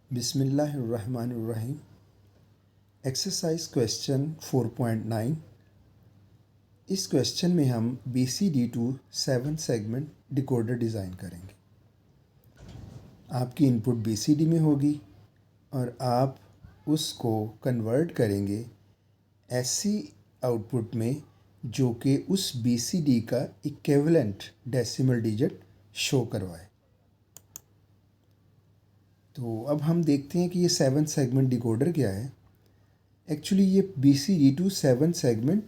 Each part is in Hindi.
बिस्मिल्लाहिर्रहमानिर्रहीम। Exercise question 4.9। इस क्वेश्चन में हम BCD to 7 segment decoder design करेंगे। आपकी इनपुट BCD में होगी और आप उसको कन्वर्ट करेंगे ऐसी आउटपुट में जो कि उस BCD का इक्विवेलेंट डेसिमल डिजिट शो करवाए। तो अब हम देखते हैं कि ये 7 सेगमेंट डिकोडर क्या है। एक्चुअली ये BCD टू 7 सेगमेंट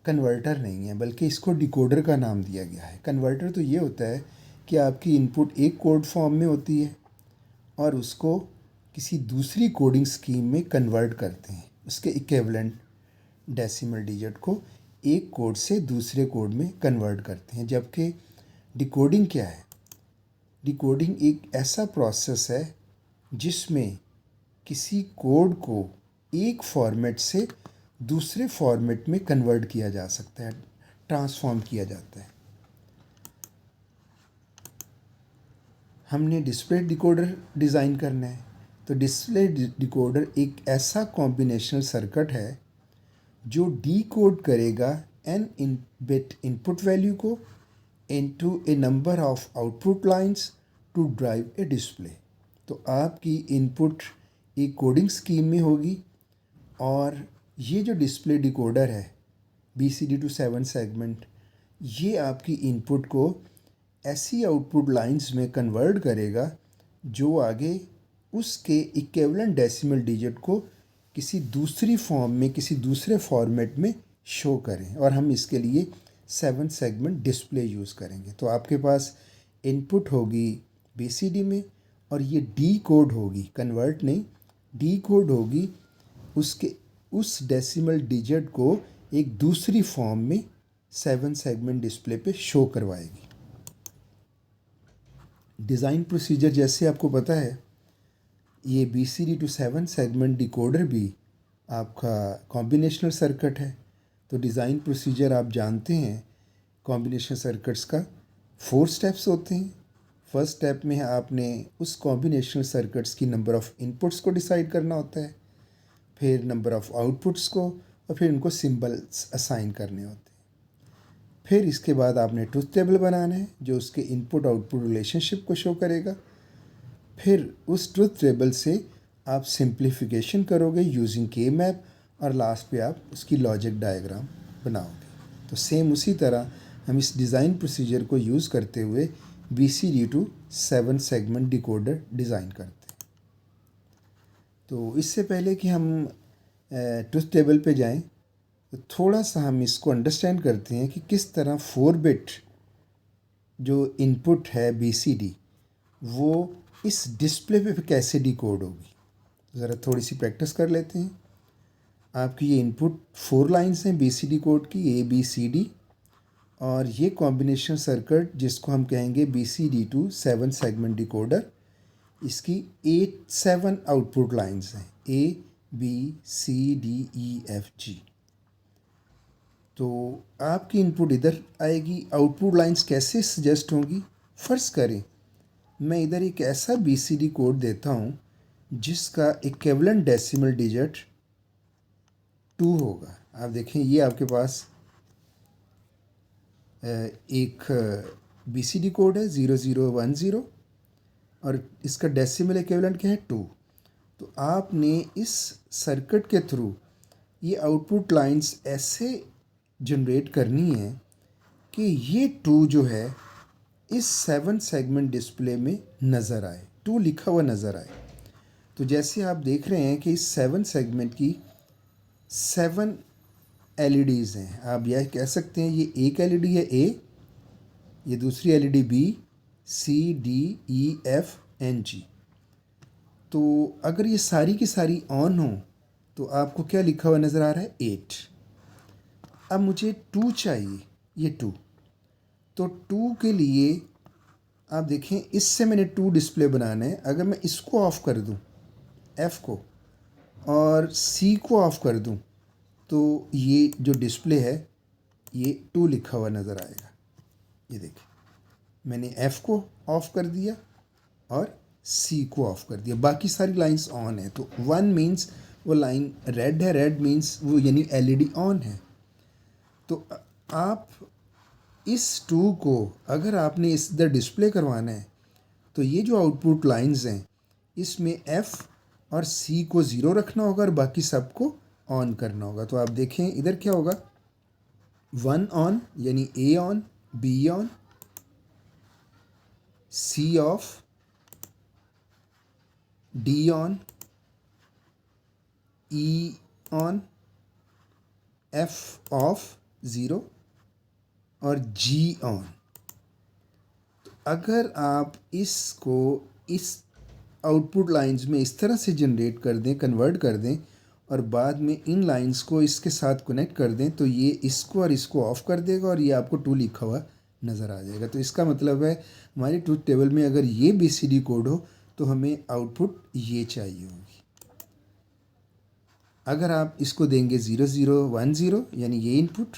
कन्वर्टर नहीं है, बल्कि इसको डिकोडर का नाम दिया गया है। कन्वर्टर तो ये होता है कि आपकी इनपुट एक कोड फॉर्म में होती है और उसको किसी दूसरी कोडिंग स्कीम में कन्वर्ट करते हैं, उसके इक्विवेलेंट डेसिमल डिजिट को एक कोड से दूसरे कोड में कन्वर्ट करते हैं। जबकि डिकोडिंग क्या है? डिकोडिंग एक ऐसा प्रोसेस है जिसमें किसी कोड को एक फॉर्मेट से दूसरे फॉर्मेट में कन्वर्ट किया जा सकता है, ट्रांसफॉर्म किया जाता है। हमने डिस्प्ले डिकोडर डिज़ाइन करना है, तो डिस्प्ले डिकोडर एक ऐसा कॉम्बिनेशनल सर्किट है जो डीकोड करेगा n बिट इनपुट वैल्यू को into a number of output lines to drive a display. तो आपकी इनपुट एक कोडिंग स्कीम में होगी और ये जो डिस्प्ले डिकोडर है BCD टू 7 सेगमेंट, ये आपकी इनपुट को ऐसी आउटपुट लाइंस में कन्वर्ट करेगा जो आगे उसके इक्विवेलेंट डेसिमल डिजिट को किसी दूसरी फॉर्म में, किसी दूसरे फॉर्मेट में शो करें, और हम इसके लिए 7 सेगमेंट डिस्प्ले यूज़ करेंगे। तो आपके पास इनपुट होगी BCD में और ये डी कोड होगी, कन्वर्ट नहीं, डी कोड होगी उसके उस डेसिमल डिजिट को एक दूसरी फॉर्म में 7 सेगमेंट डिस्प्ले पे शो करवाएगी। डिज़ाइन प्रोसीजर जैसे आपको पता है, ये BCD टू 7 सेगमेंट डिकोडर भी आपका कॉम्बिनेशनल सर्किट है। तो डिज़ाइन प्रोसीजर आप जानते हैं, कॉम्बिनेशनल सर्किट्स का 4 स्टेप्स होते हैं। फर्स्ट स्टेप में आपने उस कॉम्बिनेशनल सर्किट्स की नंबर ऑफ़ इनपुट्स को डिसाइड करना होता है, फिर नंबर ऑफ़ आउटपुट्स को, और फिर उनको सिंबल्स असाइन करने होते हैं। फिर इसके बाद आपने ट्रुथ टेबल बनाना है जो उसके इनपुट आउटपुट रिलेशनशिप को शो करेगा। फिर उस ट्रुथ टेबल से आप सिंप्लीफिकेशन करोगे यूजिंग के मैप, और लास्ट पे आप उसकी लॉजिक डायग्राम बनाओगे। तो सेम उसी तरह हम इस डिज़ाइन प्रोसीजर को यूज़ करते हुए BCD to 7 segment decoder design करते हैं। तो इससे पहले कि हम ट्रुथ टेबल पे जाएं, तो थोड़ा सा हम इसको अंडरस्टैंड करते हैं कि किस तरह 4 बिट जो इनपुट है BCD, वो इस डिस्प्ले पे कैसे डिकोड होगी। ज़रा थोड़ी सी प्रैक्टिस कर लेते हैं। आपकी ये इनपुट 4 लाइंस हैं BCD कोड की, ABCD, और ये कॉम्बिनेशन सर्किट जिसको हम कहेंगे BCD टू 7 सेगमेंट डिकोडर, इसकी 7 आउटपुट लाइंस हैं, ABCDEFG। तो आपकी इनपुट इधर आएगी, आउटपुट लाइंस कैसे सजेस्ट होंगी। फ़र्ज़ करें मैं इधर एक ऐसा BCD कोड देता हूँ जिसका इक्विवेलेंट डेसिमल डिजिट 2 होगा। आप देखें, ये आपके पास एक BCD कोड है 0010 और इसका डेसिमल इक्विवेलेंट क्या है 2। तो आपने इस सर्किट के थ्रू ये आउटपुट लाइंस ऐसे जनरेट करनी है कि ये 2 जो है इस 7 सेगमेंट डिस्प्ले में नज़र आए, 2 लिखा हुआ नज़र आए। तो जैसे आप देख रहे हैं कि इस 7 सेगमेंट की 7 LEDs हैं। आप यह कह सकते हैं ये एक LED है A, ये दूसरी LED B, C, D, E, F, N, G। तो अगर ये सारी की सारी ऑन हो तो आपको क्या लिखा हुआ नज़र आ रहा है 8। अब मुझे 2 चाहिए, ये 2। तो 2 के लिए आप देखें, इससे मैंने 2 डिस्प्ले बनाना है। अगर मैं इसको ऑफ़ कर दूं, F को, और C को ऑफ़ कर दूं, तो ये जो डिस्प्ले है ये 2 लिखा हुआ नज़र आएगा। ये देखिए, मैंने F को ऑफ़ कर दिया और सी को ऑफ कर दिया, बाकी सारी लाइंस ऑन है। तो 1 मीन्स वो लाइन रेड है, रेड मीन्स वो यानी एलईडी ऑन है। तो आप इस 2 को अगर आपने इस इधर डिस्प्ले करवाना है तो ये जो आउटपुट लाइंस हैं इसमें एफ़ और सी को ज़ीरो रखना होगा और बाकी सबको ऑन करना होगा। तो आप देखें इधर क्या होगा, 1 ऑन यानी A on, B on, C off, D on, E on, F off zero और जी ऑन। तो अगर आप इसको इस आउटपुट लाइंस में इस तरह से जनरेट कर दें, कन्वर्ट कर दें और बाद में इन लाइंस को इसके साथ कनेक्ट कर दें तो ये इसको और इसको ऑफ़ कर देगा और ये आपको 2 लिखा हुआ नज़र आ जाएगा। तो इसका मतलब है हमारी ट्रुथ टेबल में अगर ये BCD कोड हो तो हमें आउटपुट ये चाहिए होगी। अगर आप इसको देंगे 0 0 1 0 यानी ये इनपुट,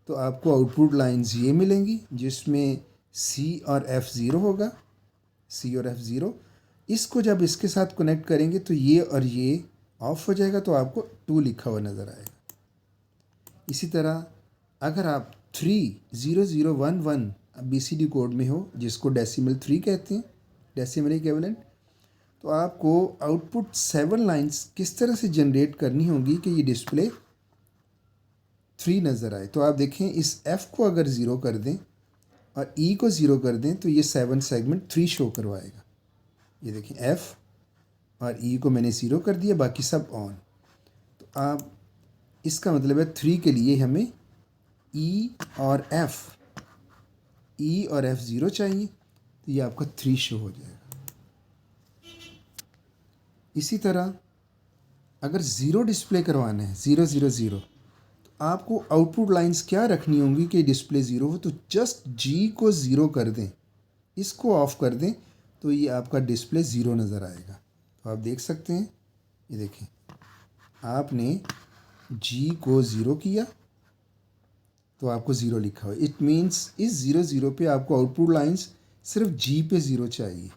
तो आपको आउटपुट लाइंस ये मिलेंगी जिसमें C और F 0 होगा, C और F 0। इसको जब इसके साथ कनेक्ट करेंगे तो ये और ये ऑफ हो जाएगा, तो आपको 2 लिखा हुआ नज़र आएगा। इसी तरह अगर आप 3 0 0 1 1 BCD कोड में हो जिसको डेसिमल 3 कहते हैं, डेसिमल इक्विवेलेंट, तो आपको आउटपुट 7 लाइंस किस तरह से जनरेट करनी होगी कि ये डिस्प्ले 3 नज़र आए। तो आप देखें इस F को अगर 0 कर दें और E को 0 कर दें तो ये 7 सेगमेंट 3 शो करवाएगा। ये देखें F और E को मैंने 0 कर दिया, बाकी सब ऑन। तो आप इसका मतलब है 3 के लिए हमें E और F 0 चाहिए, तो ये आपका 3 शो हो जाएगा। इसी तरह अगर 0 डिस्प्ले करवाना है 0 0 0, तो आपको आउटपुट लाइंस क्या रखनी होंगी कि डिस्प्ले 0 हो। तो जस्ट G को 0 कर दें, इसको ऑफ़ कर दें, तो ये आपका डिस्प्ले 0 नज़र आएगा। तो आप देख सकते हैं, ये देखें आपने G को 0 किया तो आपको 0 लिखा हुआ। इट मीन्स इस 0 0 पे आपको आउटपुट लाइंस सिर्फ G पे 0 चाहिए।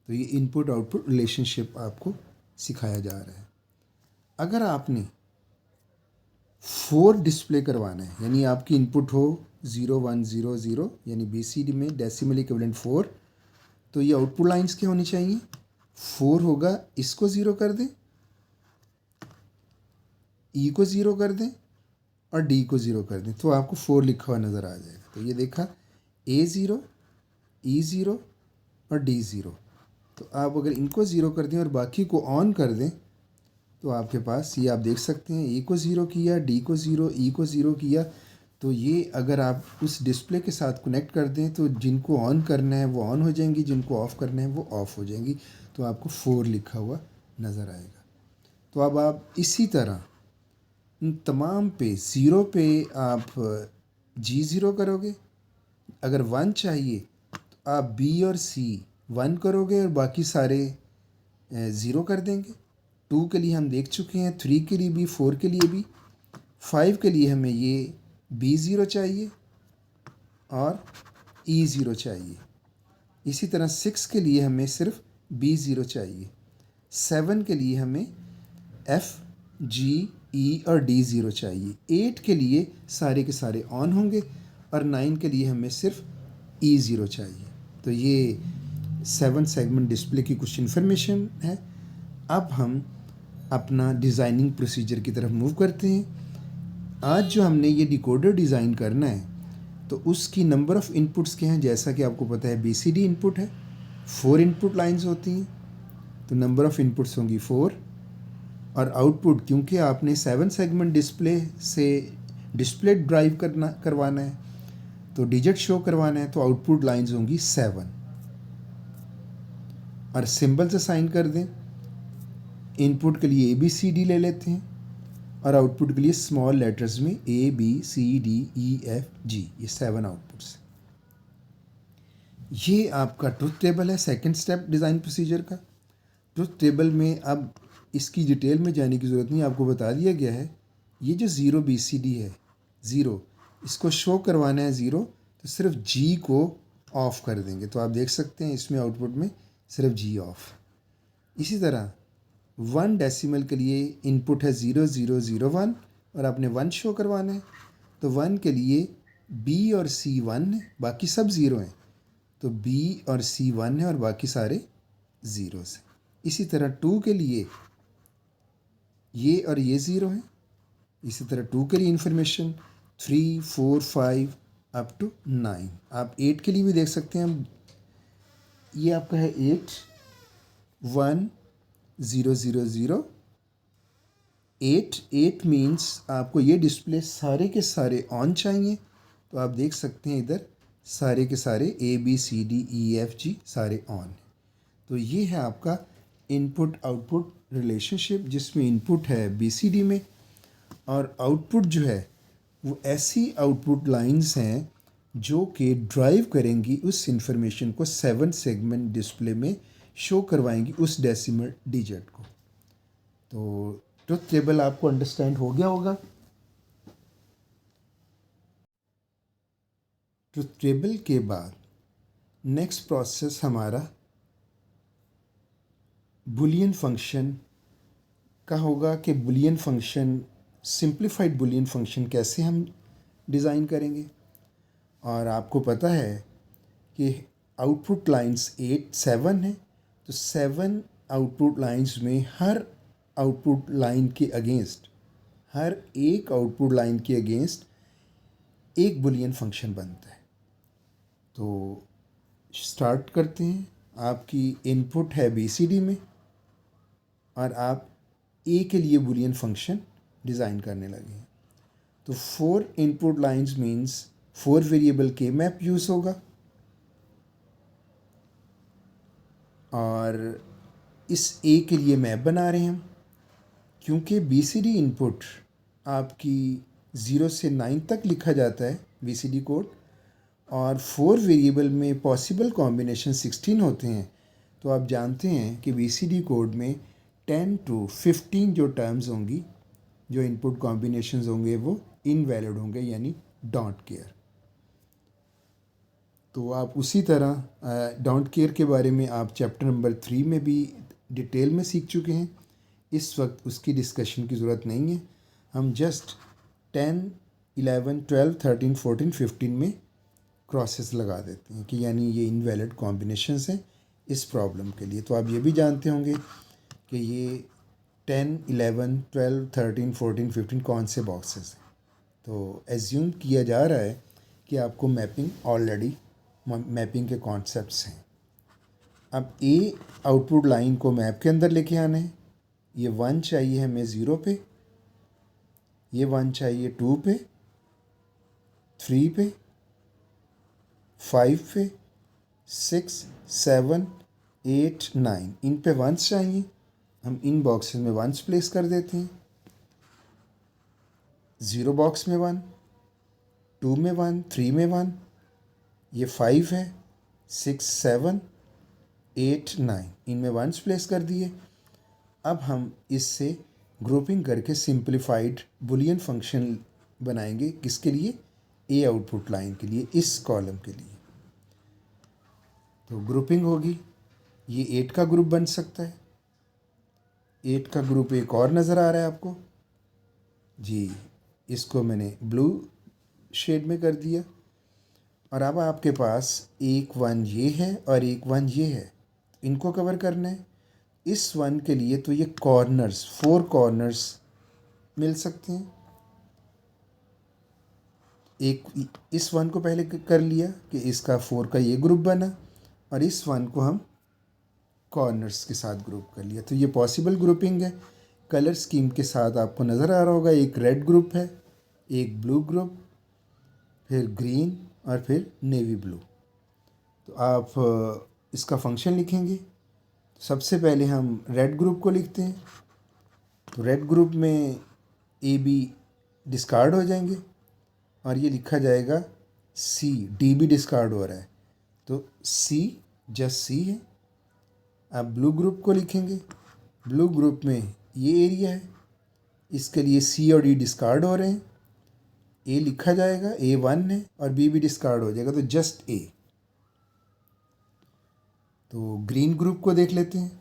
तो ये इनपुट आउटपुट रिलेशनशिप आपको सिखाया जा रहा है। अगर आपने 4 डिस्प्ले करवाना है यानी आपकी इनपुट हो 0 1 0 0 यानी BCD में डेसिमल इक्विवेलेंट 4, तो ये आउटपुट लाइंस क्या होनी चाहिए, 4 होगा, इसको 0 कर दें, E को 0 कर दें और D को 0 कर दें, तो आपको 4 लिखा हुआ नज़र आ जाएगा। तो ये देखा A 0, E 0 और D 0। तो आप अगर इनको 0 कर दें और बाकी को ऑन कर दें तो आपके पास ये आप देख सकते हैं A को 0 किया, D को 0, E को 0 किया। तो ये अगर आप उस डिस्प्ले के साथ कनेक्ट कर दें तो जिनको ऑन करना है वो ऑन हो जाएंगी, जिनको ऑफ़ करना है वो ऑफ़ हो जाएंगी। तो आपको 4 लिखा हुआ नज़र आएगा। तो अब आप इसी तरह इन तमाम पे 0 पे आप G 0 करोगे, अगर 1 चाहिए तो आप B और C 1 करोगे और बाकी सारे 0 कर देंगे। 2 के लिए हम देख चुके हैं, 3 के लिए भी, 4 के लिए भी, 5 के लिए हमें ये B 0 चाहिए और E 0 चाहिए। इसी तरह 6 के लिए हमें सिर्फ B 0 चाहिए। 7 के लिए हमें F G E और D 0 चाहिए। 8 के लिए सारे के सारे ऑन होंगे और 9 के लिए हमें सिर्फ E 0 चाहिए। तो ये 7 सेगमेंट डिस्प्ले की कुछ इन्फॉर्मेशन है। अब हम अपना डिज़ाइनिंग प्रोसीजर की तरफ मूव करते हैं। आज जो हमने ये डिकोडर डिज़ाइन करना है तो उसकी नंबर ऑफ़ इनपुट्स क्या हैं, जैसा कि आपको पता है BCD इनपुट है, 4 इनपुट लाइंस होती हैं, तो नंबर ऑफ़ इनपुट्स होंगी 4 और आउटपुट क्योंकि आपने 7 सेगमेंट डिस्प्ले से डिस्प्ले ड्राइव करवाना है तो डिजिट शो करवाना है, तो आउटपुट लाइंस होंगी 7 और सिंबल से साइन कर दें। इनपुट के लिए ABCD ले लेते हैं और आउटपुट के लिए स्मॉल लेटर्स में ABCDEFG, ये 7 आउटपुट्स। ये आपका ट्रुथ टेबल है, सेकंड स्टेप डिज़ाइन प्रोसीजर का। ट्रुथ टेबल में अब इसकी डिटेल में जाने की ज़रूरत नहीं, आपको बता दिया गया है। ये जो 0 BCD है 0, इसको शो करवाना है 0, तो सिर्फ G को ऑफ़ कर देंगे। तो आप देख सकते हैं इसमें आउटपुट में सिर्फ जी ऑफ। इसी तरह 1 डेसिमल के लिए इनपुट है 0001 और आपने 1 शो करवाना है, तो 1 के लिए बी और सी 1 है, बाकी सब ज़ीरो हैं। तो बी और सी 1 है और बाकी सारे ज़ीरोज़ हैं। इसी तरह 2 के लिए ये और ये ज़ीरो है। इसी तरह 2 के लिए इंफॉर्मेशन 3 4 5 अप टू 9। आप 8 के लिए भी देख सकते हैं। ये आपका है 8 1 0 0 0 8 मीन्स आपको ये डिस्प्ले सारे के सारे ऑन चाहिए। तो आप देख सकते हैं इधर सारे के सारे ABCDEFG सारे ऑन हैं। तो ये है आपका इनपुट आउटपुट रिलेशनशिप, जिसमें इनपुट है BCD में और आउटपुट जो है वो ऐसी आउटपुट लाइंस हैं जो कि ड्राइव करेंगी उस इंफॉर्मेशन को 7 सेगमेंट डिस्प्ले में शो करवाएंगी उस डेसिमल डिजिट को। तो ट्रुथ टेबल आपको अंडरस्टैंड हो गया होगा। ट्रुथ टेबल के बाद नेक्स्ट प्रोसेस हमारा बुलियन फंक्शन का होगा कि Boolean function, simplified Boolean function कैसे हम डिज़ाइन करेंगे। और आपको पता है कि आउटपुट लाइंस 8 7 है, तो 7 आउटपुट लाइंस में हर आउटपुट लाइन के अगेंस्ट, हर एक आउटपुट लाइन के अगेंस्ट एक बुलियन फंक्शन बनता है। तो स्टार्ट करते हैं। आपकी इनपुट है BCD में और आप ए के लिए बुलियन फंक्शन डिज़ाइन करने लगे हैं। तो 4 इनपुट लाइंस मीन्स 4 वेरिएबल के मैप यूज़ होगा और इस ए के लिए मैप बना रहे हैं हम, क्योंकि BCD इनपुट आपकी 0 से 9 तक लिखा जाता है BCD कोड और 4 वेरिएबल में पॉसिबल कॉम्बिनेशन 16 होते हैं। तो आप जानते हैं कि BCD कोड में 10 to 15 जो टर्म्स होंगी, जो इनपुट कॉम्बिनेशंस होंगे वो इनवैलिड होंगे, यानी डोंट केयर। तो आप उसी तरह डोंट केयर के बारे में आप चैप्टर नंबर 3 में भी डिटेल में सीख चुके हैं। इस वक्त उसकी डिस्कशन की ज़रूरत नहीं है। हम जस्ट 10 11 12 13 14 15 में क्रॉसेस लगा देते हैं कि यानी ये इनवैलिड कॉम्बिनेशंस हैं इस प्रॉब्लम के लिए। तो आप ये भी जानते होंगे कि ये 10 11 12 13 14 15 कौन से बॉक्सेस हैं। तो एज्यूम किया जा रहा है कि आपको मैपिंग के कॉन्सेप्ट्स हैं। अब ए आउटपुट लाइन को मैप के अंदर लेके आना है। ये 1 चाहिए हमें 0 पे, ये 1 चाहिए 2 पे, 3 पे, 5 पे, 6 7 8 9, इन पे 1s चाहिए। हम इन बॉक्सेस में 1s प्लेस कर देते हैं। 0 बॉक्स में 1, 2 में 1, 3 में 1, ये 5 है, 6 7 8 9, इनमें 1s प्लेस कर दिए। अब हम इससे ग्रुपिंग करके सिंप्लीफाइड बुलियन फंक्शन बनाएंगे। किसके लिए? ए आउटपुट लाइन के लिए, इस कॉलम के लिए। तो ग्रुपिंग होगी, ये 8 का ग्रुप बन सकता है। 8 का ग्रुप एक और नज़र आ रहा है आपको जी, इसको मैंने ब्लू शेड में कर दिया। और अब आपके पास एक 1 ये है और एक 1 ये है, इनको कवर करना है। इस 1 के लिए तो ये कॉर्नर्स, 4 कॉर्नर्स मिल सकते हैं। एक इस 1 को पहले कर लिया कि इसका 4 का ये ग्रुप बना और इस 1 को हम कॉर्नर्स के साथ ग्रुप कर लिया। तो ये पॉसिबल ग्रुपिंग है। कलर स्कीम के साथ आपको नज़र आ रहा होगा, एक रेड ग्रुप है, एक ब्लू ग्रुप, फिर ग्रीन और फिर नेवी ब्लू। तो आप इसका फंक्शन लिखेंगे। सबसे पहले हम रेड ग्रुप को लिखते हैं। तो रेड ग्रुप में ए बी डिस्कार्ड हो जाएंगे और ये लिखा जाएगा सी, डी भी डिस्कार्ड हो रहा है तो सी जस्ट सी है। आप ब्लू ग्रुप को लिखेंगे। ब्लू ग्रुप में ये एरिया है, इसके लिए सी और डी डिस्कार्ड हो रहे हैं। ए लिखा जाएगा, A1 है और बी भी डिस्कार्ड हो जाएगा तो जस्ट ए। तो ग्रीन ग्रुप को देख लेते हैं।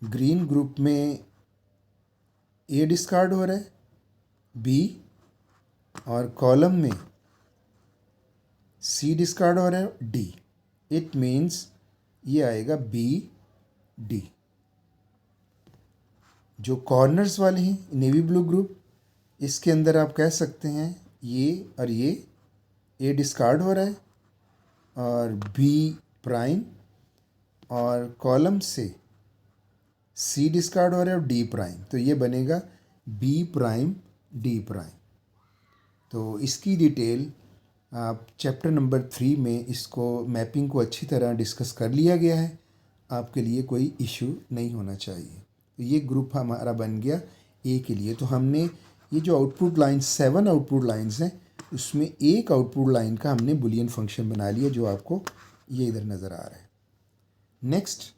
ग्रीन ग्रुप में ए डिस्कार्ड हो रहा है, बी, और कॉलम में सी डिस्कार्ड हो रहा है, डी। इट मीन्स ये आएगा बी डी। जो कॉर्नर्स वाले हैं नेवी ब्लू ग्रुप, इसके अंदर आप कह सकते हैं ये और ये, ए डिस्कार्ड हो रहा है और बी प्राइम, और कॉलम से सी डिस्कार्ड हो रहा है और डी प्राइम, तो ये बनेगा बी प्राइम डी प्राइम। तो इसकी डिटेल आप चैप्टर नंबर 3 में इसको मैपिंग को अच्छी तरह डिस्कस कर लिया गया है, आपके लिए कोई इशू नहीं होना चाहिए। तो ये ग्रुप हमारा बन गया ए के लिए। तो हमने ये जो आउटपुट लाइन 7 आउटपुट लाइंस हैं, उसमें एक आउटपुट लाइन का हमने बुलियन फंक्शन बना लिया, जो आपको ये इधर नज़र आ रहा है। नेक्स्ट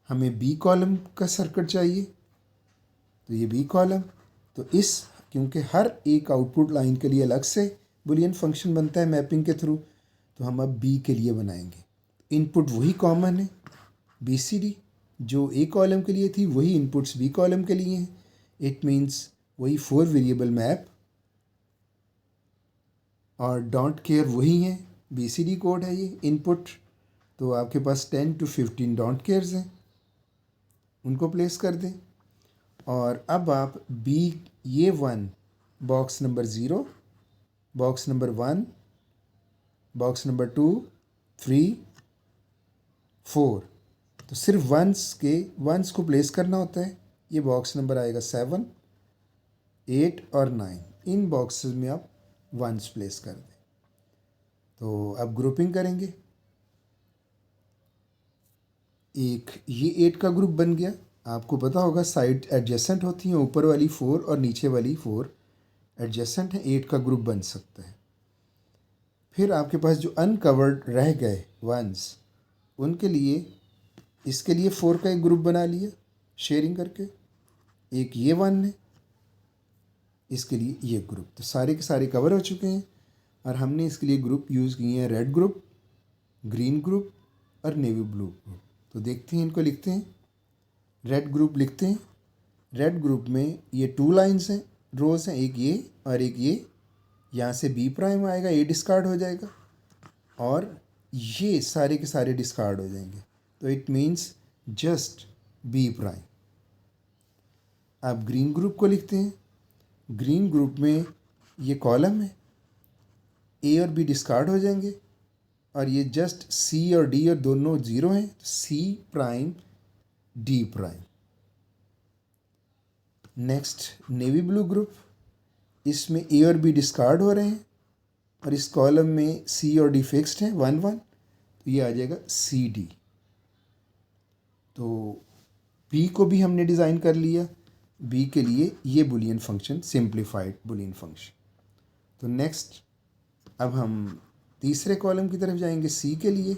हमें बी कॉलम का सर्किट चाहिए। तो ये बी कॉलम, तो इस क्योंकि हर एक आउटपुट लाइन के लिए अलग से बुलियन फंक्शन बनता है मैपिंग के थ्रू, तो हम अब बी के लिए बनाएंगे। इनपुट वही कॉमन है, बी सी डी, जो ए कॉलम के लिए थी वही इनपुट्स बी कॉलम के लिए हैं। इट मीन्स वही 4 वेरिएबल मैप, और डोंट केयर वही है, बी सी डी कोड है ये इनपुट। तो आपके पास 10 to 15 डोंट केयर्स हैं, उनको प्लेस कर दें। और अब आप बी, ये 1 box number 0, box number 1, box number 2, 3, 4, तो सिर्फ वंस को प्लेस करना होता है। ये बॉक्स नंबर आएगा 7, 8 और 9, इन बॉक्सेस में आप वंस प्लेस कर दें। तो अब ग्रुपिंग करेंगे। एक ये 8 का ग्रुप बन गया। आपको पता होगा साइड एडजेसेंट होती हैं, ऊपर वाली 4 और नीचे वाली 4 एडजेसेंट हैं, 8 का ग्रुप बन सकता है। फिर आपके पास जो अनकवर्ड रह गए वंस, उनके लिए इसके लिए 4 का एक ग्रुप बना लिया शेयरिंग करके। एक ये 1 है, इसके लिए ये ग्रुप, तो सारे के सारे कवर हो चुके हैं। और हमने इसके लिए ग्रुप यूज़ किए हैं, रेड ग्रुप, ग्रीन ग्रुप और नेवी ब्लू ग्रुप। तो देखते हैं, इनको लिखते हैं। रेड ग्रुप लिखते हैं। रेड ग्रुप में ये 2 लाइंस हैं, रोज़ हैं, एक ये और एक ये। यहाँ से बी प्राइम आएगा, ए डिस्कार्ड हो जाएगा, और ये सारे के सारे डिस्कार्ड हो जाएंगे। तो it means just be prime. आप ग्रीन ग्रुप को लिखते हैं। ग्रीन ग्रुप में ये कॉलम है, ए और बी डिस्कार्ड हो जाएंगे, और ये जस्ट सी और डी और दोनों 0 हैं, C prime D prime. Next navy blue group, इसमें ए और बी डिस्कार्ड हो रहे हैं, और इस कॉलम में सी और डी फिक्स्ड हैं 1 1, तो ये आ जाएगा सी डी। तो बी को भी हमने डिज़ाइन कर लिया। बी के लिए ये Boolean function, simplified Boolean function. तो नेक्स्ट अब हम तीसरे कॉलम की तरफ जाएंगे, सी के लिए।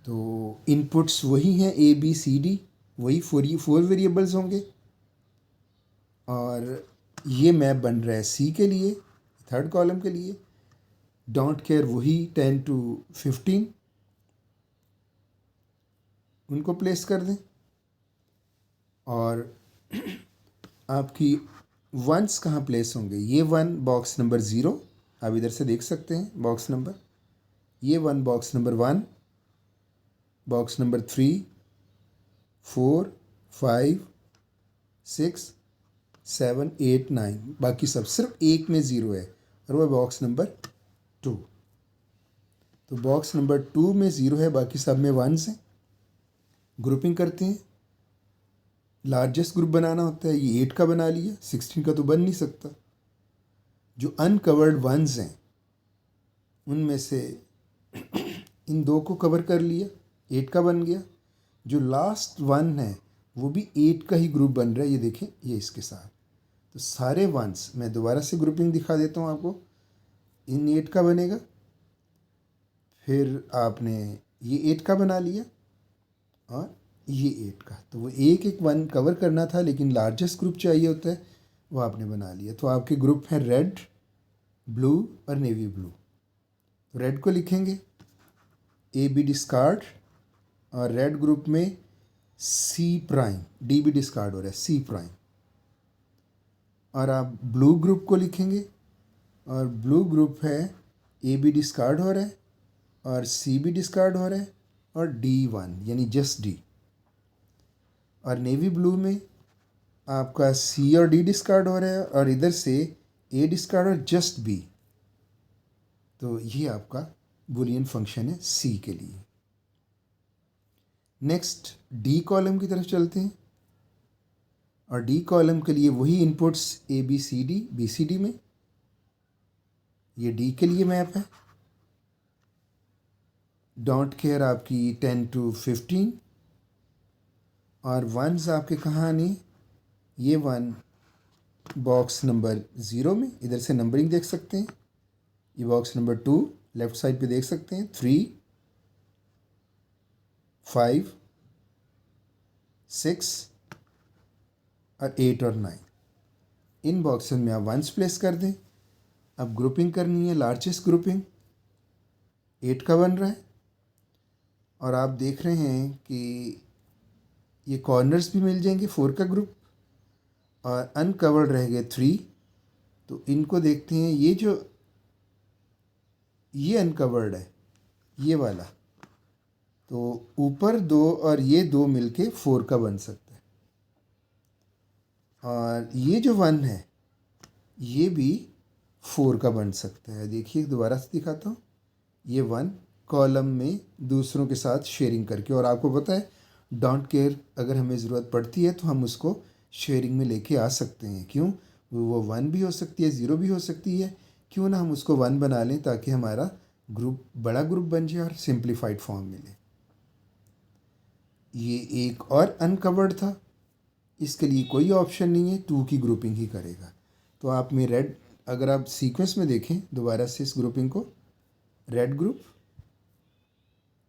तो इनपुट्स वही हैं, ए बी सी डी, वही 4 वेरिएबल्स होंगे, और ये मैप बन रहा है सी के लिए, थर्ड कॉलम के लिए। डोंट केयर वही 10 to 15, उनको प्लेस कर दें। और आपकी वंस कहाँ प्लेस होंगे, ये 1 बॉक्स नंबर 0, आप इधर से देख सकते हैं बॉक्स नंबर। ये 1 बॉक्स नंबर 1, बॉक्स नंबर 3, 4, 5, 6, 7, 8, 9, बाकी सब सिर्फ एक में 0 है, और वह बॉक्स नंबर 2। तो बॉक्स नंबर 2 में 0 है, बाकी सब में 1s हैं। ग्रुपिंग करते हैं। लार्जेस्ट ग्रुप बनाना होता है, ये 8 का बना लिया, 16 का तो बन नहीं सकता। जो अनकवर्ड वंस हैं उनमें से इन 2 को कवर कर लिया, 8 का बन गया। जो लास्ट 1 है वो भी 8 का ही ग्रुप बन रहा है, ये देखें, ये इसके साथ। तो सारे वंस, मैं दोबारा से ग्रुपिंग दिखा देता हूँ आपको। इन 8 का बनेगा, फिर आपने ये 8 का बना लिया, और ये 8 का। तो वो एक एक 1 कवर करना था, लेकिन लार्जेस्ट ग्रुप चाहिए होता है, वो आपने बना लिया। तो आपके ग्रुप हैं रेड, ब्लू और नेवी ब्लू। तो रेड को लिखेंगे ए बी डिस्कार्ड, और रेड ग्रुप में सी प्राइम, डी भी डिस्कार्ड हो रहा है, सी प्राइम। और आप ब्लू ग्रुप को लिखेंगे, और ब्लू ग्रुप है ए बी डिस्कार्ड हो रहा है और सी भी डिस्कार्ड हो रहा है और डी वन यानी जस्ट डी। और नेवी ब्लू में आपका सी और डी डिस्कार्ड हो रहा है और इधर से ए डिस्कार्ड और जस्ट बी। तो ये आपका बुलियन फंक्शन है सी के लिए। नेक्स्ट डी कॉलम की तरफ चलते हैं, और डी कॉलम के लिए वही inputs A B C D में, ये डी के लिए मैप है। डोंट केयर आपकी 10 to 15, और वंस आपके कहाँ आने, ये वन बॉक्स नंबर 0 में, इधर से नंबरिंग देख सकते हैं। ये बॉक्स नंबर 2 लेफ्ट साइड पे देख सकते हैं, 3, 5, 6 और 8 और 9। इन बॉक्सेस में आप वंस प्लेस कर दें। अब ग्रुपिंग करनी है, लार्जेस्ट ग्रुपिंग 8 का बन रहा है, और आप देख रहे हैं कि ये कॉर्नर्स भी मिल जाएंगे 4 का ग्रुप, और अनकवर्ड रह गए 3। तो इनको देखते हैं, ये अनकवर्ड है ये वाला, तो ऊपर 2 और ये 2 मिलके 4 का बन सकता है। और ये जो 1 है ये भी 4 का बन सकता है। देखिए दोबारा से दिखाता हूँ, ये 1 कॉलम में दूसरों के साथ शेयरिंग करके, और आपको पता है डोंट केयर अगर हमें ज़रूरत पड़ती है तो हम उसको शेयरिंग में लेके आ सकते हैं। क्यों? वो 1 भी हो सकती है, 0 भी हो सकती है। क्यों ना हम उसको 1 बना लें ताकि हमारा ग्रुप बड़ा ग्रुप बन जाए और सिंप्लीफाइड फॉर्म मिले। ये एक और अनकवर्ड था, इसके लिए कोई ऑप्शन नहीं है, 2 की ग्रुपिंग ही करेगा। तो आप में रेड, अगर आप सीक्वेंस में देखें दोबारा से इस ग्रुपिंग को, रेड ग्रुप,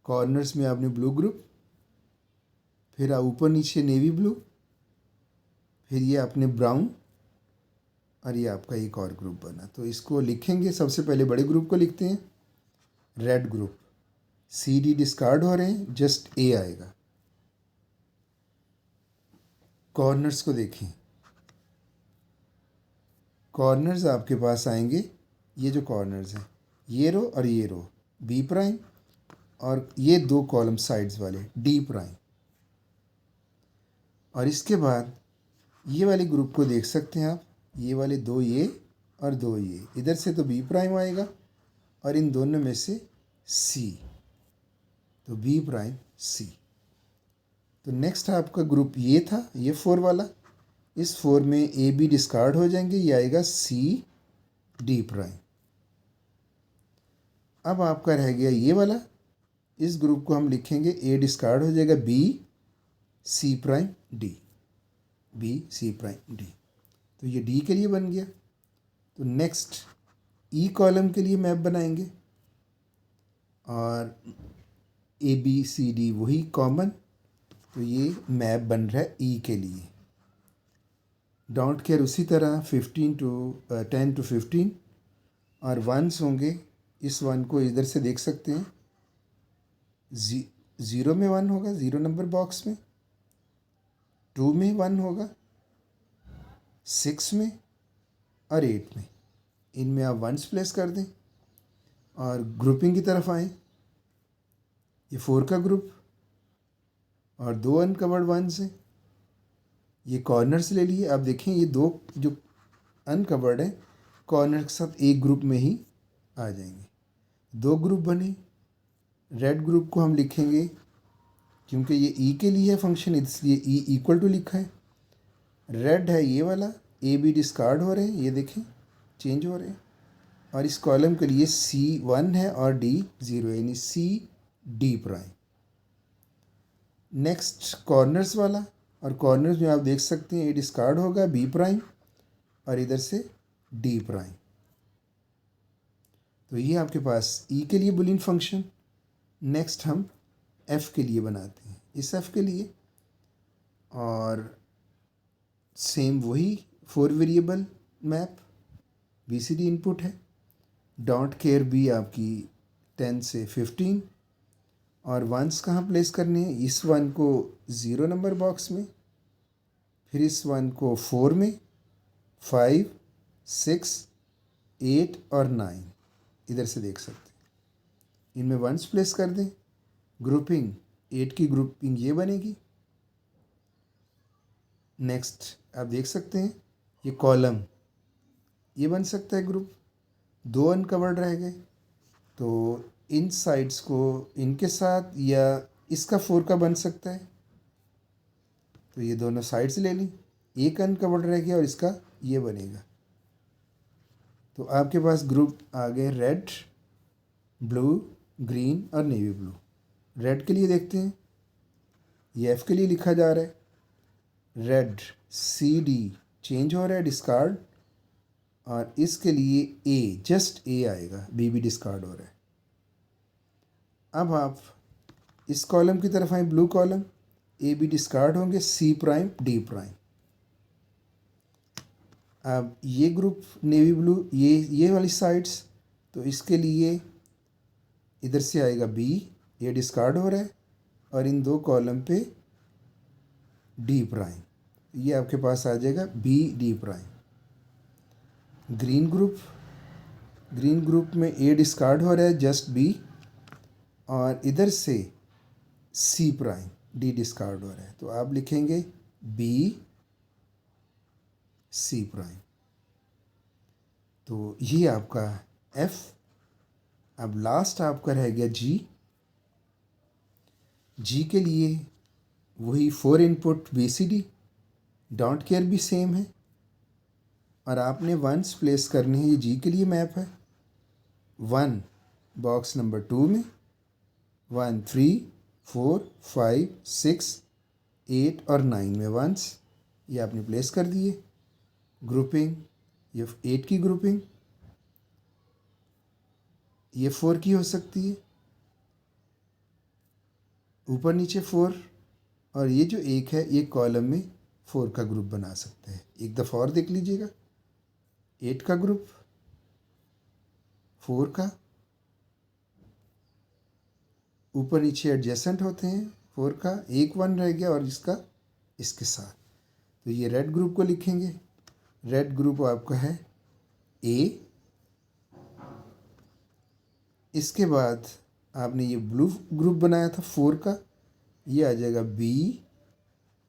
कॉर्नर्स में आपने ब्लू ग्रुप, फिर ऊपर नीचे नेवी ब्लू, फिर ये आपने ब्राउन, और ये आपका एक और ग्रुप बना। तो इसको लिखेंगे, सबसे पहले बड़े ग्रुप को लिखते हैं, red group. C D discard हो रहे हैं, जस्ट ए आएगा। कॉर्नर्स को देखें, कॉर्नर्स आपके पास आएंगे, ये जो कॉर्नर्स हैं, ये रो और ये रो बी प्राइम, और ये 2 कॉलम साइड्स वाले डी प्राइम। और इसके बाद ये वाले ग्रुप को देख सकते हैं आप, ये वाले 2 ये और 2 ये, इधर से तो बी प्राइम आएगा और इन दोनों में से सी, तो बी प्राइम सी। तो नेक्स्ट आपका ग्रुप ये था, ये 4 वाला। इस 4 में ए बी डिस्कार्ड हो जाएंगे, ये आएगा सी डी प्राइम। अब आपका रह गया ये वाला, इस ग्रुप को हम लिखेंगे, ए डिस्कार्ड हो जाएगा, B C prime D, B C prime D. तो ये डी के लिए बन गया। तो नेक्स्ट ई कॉलम के लिए मैप बनाएंगे, और ए बी सी डी वही कॉमन, तो ये मैप बन रहा है ई के लिए। डोंट केयर उसी तरह 10 to 15, और वंस होंगे, इस 1 को इधर से देख सकते हैं, 0 में 1 होगा, 0 नंबर बॉक्स में, 2 में 1 होगा, 6 में और 8 में। इनमें आप वंस प्लेस कर दें और ग्रुपिंग की तरफ आएँ। ये 4 का ग्रुप और 2 अनकवर्ड वंस हैं। ये कॉर्नर्स ले लिए, आप देखें ये 2 जो अनकवर्ड है कॉर्नर के साथ एक ग्रुप में ही आ जाएंगे। 2 ग्रुप बने। रेड ग्रुप को हम लिखेंगे, क्योंकि ये ई के लिए है फंक्शन, इसलिए ई इक्वल टू लिखा है। रेड है ये वाला, ए बी डिस्कार्ड हो रहे हैं, ये देखें चेंज हो रहे हैं। और इस कॉलम के लिए सी 1 है और डी 0 है, यानी C D prime. Next corners वाला, और कॉर्नर्स में आप देख सकते हैं ए डिस्कार्ड होगा, बी प्राइम, और इधर से डी प्राइम। तो ये आपके पास ई के लिए बुलियन फंक्शन। नेक्स्ट हम एफ़ के लिए बनाते हैं, इस एफ़ के लिए, और सेम वही 4 वेरिएबल मैप BCD इनपुट है। डोंट केयर बी आपकी 10 से 15, और वंस कहाँ प्लेस करने हैं? इस वन को 0 नंबर बॉक्स में, फिर इस वन को 4 में, 5, 6, 8 और 9 इधर से देख सकते हैं। इनमें वंस प्लेस कर दें। ग्रुपिंग 8 की ग्रुपिंग ये बनेगी। नेक्स्ट आप देख सकते हैं ये कॉलम ये बन सकता है ग्रुप। 2 अनकवर्ड रह गए, तो इन साइड्स को इनके साथ या इसका 4 का बन सकता है, तो ये दोनों साइड्स ले ली। एक अनकवर्ड रह गया और इसका ये बनेगा। तो आपके पास ग्रुप आ गए रेड, ब्लू, ग्रीन और नेवी ब्लू। रेड के लिए देखते हैं, ये एफ के लिए लिखा जा रहा है। रेड सी डी चेंज हो रहा है, डिस्कार्ड, और इसके लिए ए, जस्ट ए आएगा, बी भी डिस्कार्ड हो रहा है। अब आप इस कॉलम की तरफ आए, blue column, A B discard होंगे, सी प्राइम डी प्राइम। अब ये ग्रुप नेवी ब्लू, ये वाली साइड्स, तो इसके लिए इधर से आएगा बी, ये डिस्कार्ड हो रहा है, और इन 2 कॉलम पे डी प्राइम, ये आपके पास आ जाएगा B D prime. Green group में ए डिस्कार्ड हो रहा है, जस्ट बी, और इधर से सी प्राइम डी डिस्कार्ड हो रहा है, तो आप लिखेंगे बी सी प्राइम। तो ये आपका एफ। अब लास्ट आपका रह गया जी। जी के लिए वही 4 input B C D, don't care भी सेम है, और आपने वंस प्लेस करने हैं। ये जी के लिए मैप है। 1 बॉक्स नंबर 2 में, 1, 3, 4, 5, 6, 8 और 9 में वंस ये आपने प्लेस कर दिए। ग्रुपिंग, ये 8 की ग्रुपिंग, ये 4 की हो सकती है, ऊपर नीचे 4, और ये जो 1 है ये कॉलम में 4 का ग्रुप बना सकता है। एक दफ़ा और देख लीजिएगा, 8 का ग्रुप, 4 का, ऊपर नीचे एडजेसेंट होते हैं 4 का, एक 1 रह गया और इसका इसके साथ। तो ये रेड ग्रुप को लिखेंगे। रेड ग्रुप आपका है ए। इसके बाद आपने ये ब्लू ग्रुप बनाया था 4 का, ये आ जाएगा बी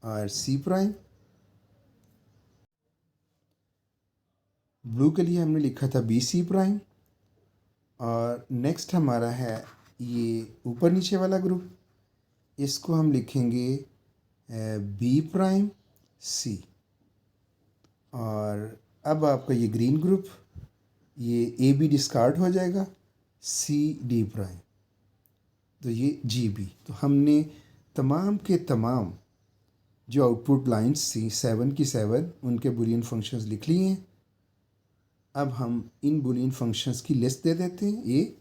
और सी प्राइम। ब्लू के लिए हमने लिखा था बी सी प्राइम। और नेक्स्ट हमारा है ये ऊपर नीचे वाला ग्रुप, इसको हम लिखेंगे बी प्राइम सी। और अब आपका ये ग्रीन ग्रुप, ये ए बी डिस्कार्ड हो जाएगा, सी डी प्राइम, तो ये जी बी। तो हमने तमाम के तमाम जो आउटपुट लाइंस थी 7 की 7 उनके बुलियन फंक्शंस लिख लिए हैं। अब हम इन बुलियन फंक्शंस की लिस्ट दे देते हैं। ये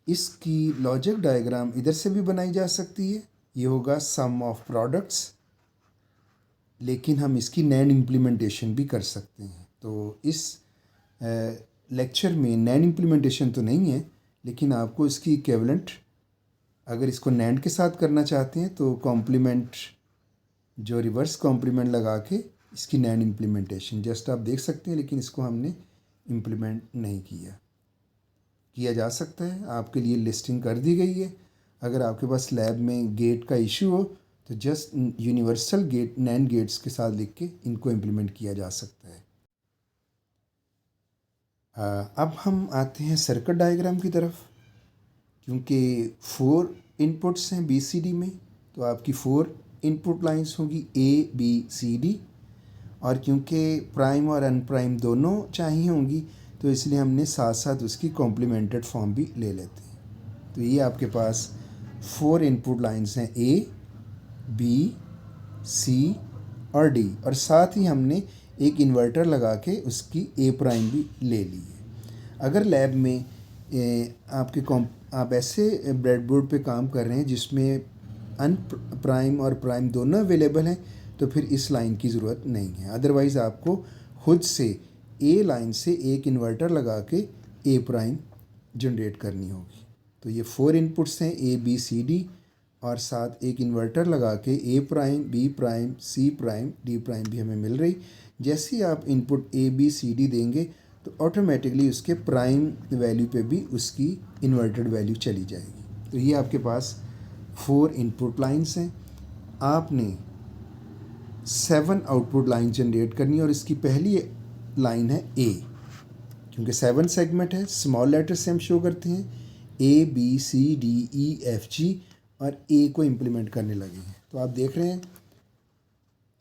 इसकी लॉजिक डायग्राम इधर से भी बनाई जा सकती है, ये होगा सम ऑफ प्रोडक्ट्स, लेकिन हम इसकी नैन इम्प्लीमेंटेशन भी कर सकते हैं। तो इस लेक्चर में नैन इम्प्लीमेंटेशन तो नहीं है, लेकिन आपको इसकी इक्विवेलेंट, अगर इसको नैंड के साथ करना चाहते हैं तो कॉम्प्लीमेंट, जो रिवर्स कॉम्प्लीमेंट लगा के इसकी नैंड इम्प्लीमेंटेशन जस्ट आप देख सकते हैं, लेकिन इसको हमने इम्प्लीमेंट नहीं किया जा सकता है। आपके लिए लिस्टिंग कर दी गई है। अगर आपके पास लैब में गेट का इशू हो तो just universal gate NAND gates के साथ लिख के इनको इम्प्लीमेंट किया जा सकता है। अब हम आते हैं सर्किट डायग्राम की तरफ। क्योंकि 4 इनपुट्स हैं BCD में, तो आपकी 4 इनपुट लाइंस होंगी ABCD, और क्योंकि प्राइम और अनप्राइम दोनों चाहिए होंगी तो इसलिए हमने साथ साथ उसकी कॉम्प्लीमेंटेड फॉर्म भी ले लेते हैं। तो ये आपके पास 4 इनपुट लाइंस हैं A, B, C और D, और साथ ही हमने एक इन्वर्टर लगा के उसकी A प्राइम भी ले ली है। अगर लैब में आप ऐसे ब्रेडबोर्ड पे काम कर रहे हैं जिसमें प्राइम और प्राइम दोनों अवेलेबल हैं, तो फिर इस लाइन की ज़रूरत नहीं है। अदरवाइज़ आपको खुद से ए लाइन से एक इन्वर्टर लगा के ए प्राइम जनरेट करनी होगी। तो ये 4 इनपुट्स हैं ए बी सी डी, और साथ एक इन्वर्टर लगा के A prime B prime C prime D prime भी हमें मिल रही। जैसे ही आप input A B C D देंगे तो ऑटोमेटिकली उसके प्राइम वैल्यू पे भी उसकी इन्वर्टेड वैल्यू चली जाएगी। तो ये आपके पास 4 इनपुट लाइंस हैं। आपने 7 आउटपुट लाइन जनरेट करनी है, और इसकी पहली लाइन है ए, क्योंकि 7 सेगमेंट है, स्मॉल लेटर से हम शो करते हैं A B C D E F G, और ए को इम्प्लीमेंट करने लगे हैं। तो आप देख रहे हैं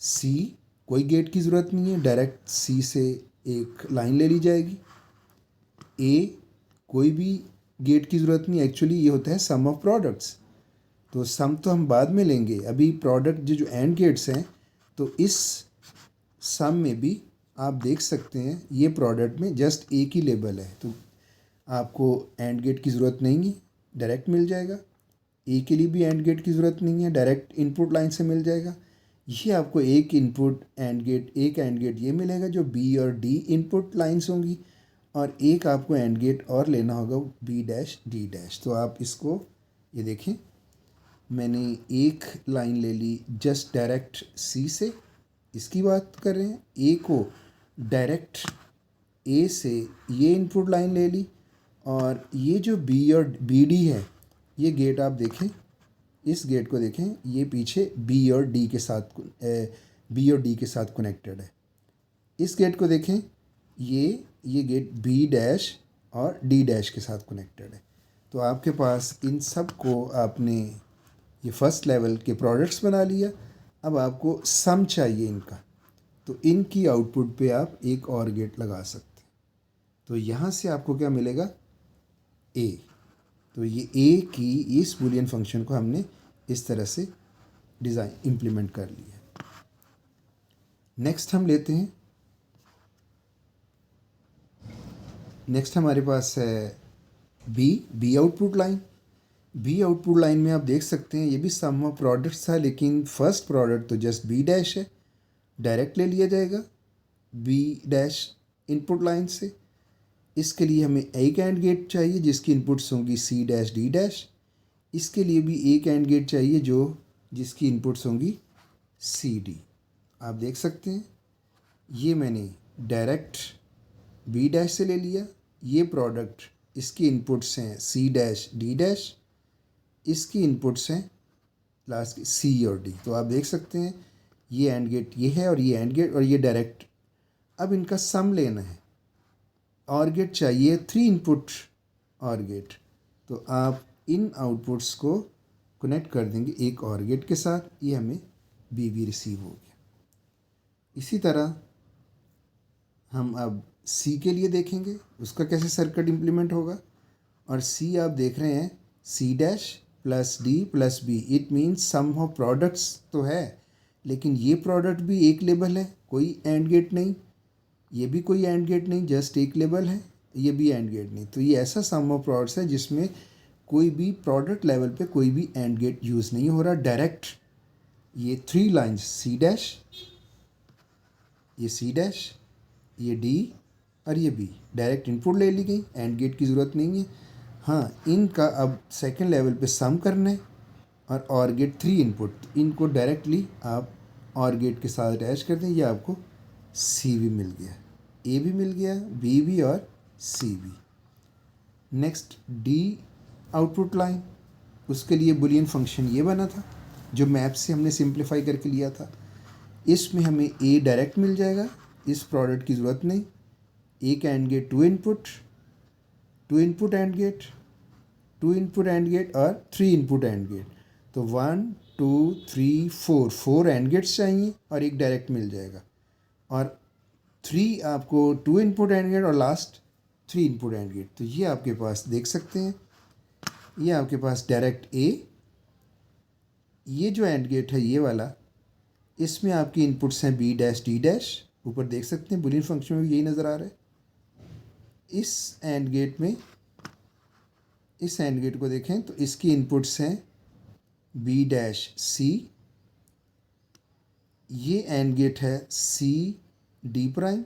सी, कोई गेट की ज़रूरत नहीं है, डायरेक्ट सी से एक लाइन ले ली जाएगी। ए, कोई भी गेट की ज़रूरत नहीं, एक्चुअली ये होता है सम ऑफ प्रोडक्ट्स। तो सम तो हम बाद में लेंगे, अभी प्रोडक्ट जो एंड गेट्स हैं, तो इस सम में भी आप देख सकते हैं ये प्रोडक्ट में जस्ट एक ही लेबल है, तो आपको एंड गेट की ज़रूरत नहीं है, डायरेक्ट मिल जाएगा। ए के लिए भी एंड गेट की ज़रूरत नहीं है, डायरेक्ट इनपुट लाइन से मिल जाएगा। ये आपको एक इनपुट एंड गेट, एक एंड गेट ये मिलेगा जो बी और डी इनपुट लाइंस होंगी, और एक आपको एंड गेट और लेना होगा बी डैश डी डैश। तो आप इसको ये देखें, मैंने एक लाइन ले ली जस्ट डायरेक्ट सी से, इसकी बात कर रहे हैं। ए को डायरेक्ट ए से ये इनपुट लाइन ले ली, और ये जो बी और बी डी है, ये गेट आप देखें, इस गेट को देखें, ये पीछे बी और डी के साथ कनेक्टेड है। इस गेट को देखें, ये गेट बी डैश और डी डैश के साथ कनेक्टेड है। तो आपके पास इन सब को आपने ये फर्स्ट लेवल के प्रोडक्ट्स बना लिया। अब आपको सम चाहिए इनका, तो इनकी आउटपुट पे आप एक और गेट लगा सकते हैं। तो यहाँ से आपको क्या मिलेगा, ए। तो ये ए की इस बूलियन फंक्शन को हमने इस तरह से डिज़ाइन इम्प्लीमेंट कर लिया। नेक्स्ट हम लेते हैं, नेक्स्ट हमारे पास है B output line. B output line में आप देख सकते हैं ये भी सम ऑफ प्रोडक्ट्स था, लेकिन फर्स्ट प्रोडक्ट तो जस्ट बी डैश है, डायरेक्ट ले लिया जाएगा बी डैश इनपुट लाइन से। इसके लिए हमें एक एंड गेट चाहिए जिसकी इनपुट्स होंगी सी डैश डी डैश। इसके लिए भी एक एंड गेट चाहिए जिसकी इनपुट्स होंगी सी डी। आप देख सकते हैं ये मैंने डायरेक्ट बी डैश से ले लिया, ये प्रोडक्ट इसकी इनपुट्स हैं सी डैश डी डैश, इसकी इनपुट्स हैं लास्ट की सी और डी। तो आप देख सकते हैं ये एंड गेट ये है, और ये एंड गेट, और ये डायरेक्ट। अब इनका सम लेना है, और गेट चाहिए 3 इनपुट और गेट। तो आप इन आउटपुट्स को कनेक्ट कर देंगे एक और गेट के साथ, ये हमें बी रिसीव हो गया। इसी तरह हम अब सी के लिए देखेंगे उसका कैसे सर्किट इम्प्लीमेंट होगा। और सी आप देख रहे हैं C dash plus D plus B, it means sum of products तो है, लेकिन ये प्रोडक्ट भी एक लेबल है, कोई एंड गेट नहीं, ये भी कोई एंड गेट नहीं, जस्ट एक लेबल है, ये भी एंड गेट नहीं। तो ये ऐसा सम ऑफ प्रोडक्ट्स है जिसमें कोई भी प्रोडक्ट लेवल पे कोई भी एंड गेट यूज़ नहीं हो रहा, डायरेक्ट ये 3 लाइंस सी डैश, ये डी और ये बी डायरेक्ट इनपुट ले ली गई, एंड गेट की ज़रूरत नहीं है। हाँ, इनका अब सेकेंड लेवल पे सम करना है, और गेट 3 इनपुट, इनको डायरेक्टली आप और गेट के साथ अटैच कर दें, ये आपको सी भी मिल गया, ए भी मिल गया, बी भी और सी भी। नेक्स्ट डी आउटपुट लाइन, उसके लिए बुलियन फंक्शन ये बना था जो मैप से हमने सिंप्लीफाई करके लिया था। इसमें हमें ए डायरेक्ट मिल जाएगा, इस प्रोडक्ट की ज़रूरत नहीं। एक AND gate 2 input AND gate, 2 input AND gate और 3 इनपुट एंड गेट। तो 1 2 3 4 एंड गेट्स चाहिए, और एक डायरेक्ट मिल जाएगा। और 3 आपको 2 इनपुट एंड गेट और लास्ट 3 इनपुट एंड गेट। तो ये आपके पास देख सकते हैं, ये आपके पास डायरेक्ट ए, ये जो एंड गेट है ये वाला, इसमें आपकी इनपुट्स हैं बी डैश डी डैश, ऊपर देख सकते हैं बुलियन फंक्शन में भी यही नज़र आ रहा है। इस एंड गेट को देखें तो इसकी इनपुट्स हैं बी डैश सी, ये एंड गेट है सी डी प्राइम,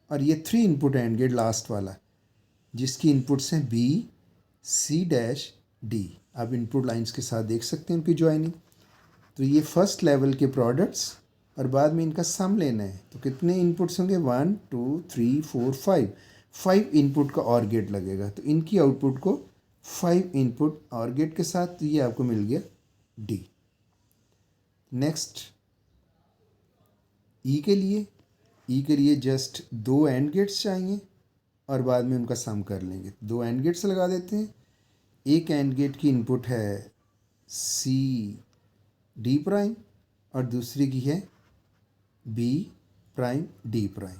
और ये 3 इनपुट एंड गेट लास्ट वाला, जिसकी इनपुट्स हैं बी सी डैश डी। आप इनपुट लाइंस के साथ देख सकते हैं उनकी ज्वाइनिंग। तो ये फर्स्ट लेवल के प्रोडक्ट्स और बाद में इनका सम लेना है। तो कितने इनपुट्स होंगे, 1 2 3 4 5। 5 इनपुट का और गेट लगेगा, तो इनकी आउटपुट को 5 इनपुट और गेट के साथ, तो ये आपको मिल गया डी। नेक्स्ट ई के लिए जस्ट 2 एंड गेट्स चाहिए और बाद में उनका सम कर लेंगे। 2 एंड गेट्स लगा देते हैं। एक एंड गेट की इनपुट है सी डी प्राइम और दूसरी की है बी प्राइम डी प्राइम,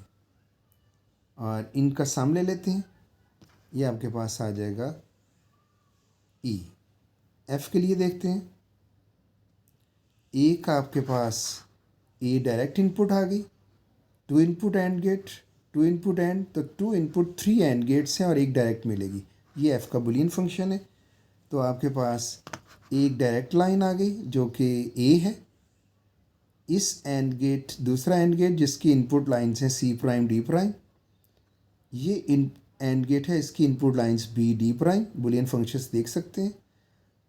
और इनका सम ले लेते हैं। ये आपके पास आ जाएगा ई। एफ के लिए देखते हैं। ए का आपके पास ए डायरेक्ट इनपुट आ गई, 2 input AND gate, 2 input AND, तो 2 इनपुट 3 एंड गेट्स हैं और एक डायरेक्ट मिलेगी। ये एफ का बुलियन फंक्शन है। तो आपके पास एक डायरेक्ट लाइन आ गई जो कि ए है। इस एंड गेट, दूसरा एंड गेट जिसकी इनपुट लाइन्स हैं सी प्राइम डी प्राइम, ये इन एंड गेट है, इसकी input lines B D prime, Boolean functions देख सकते हैं।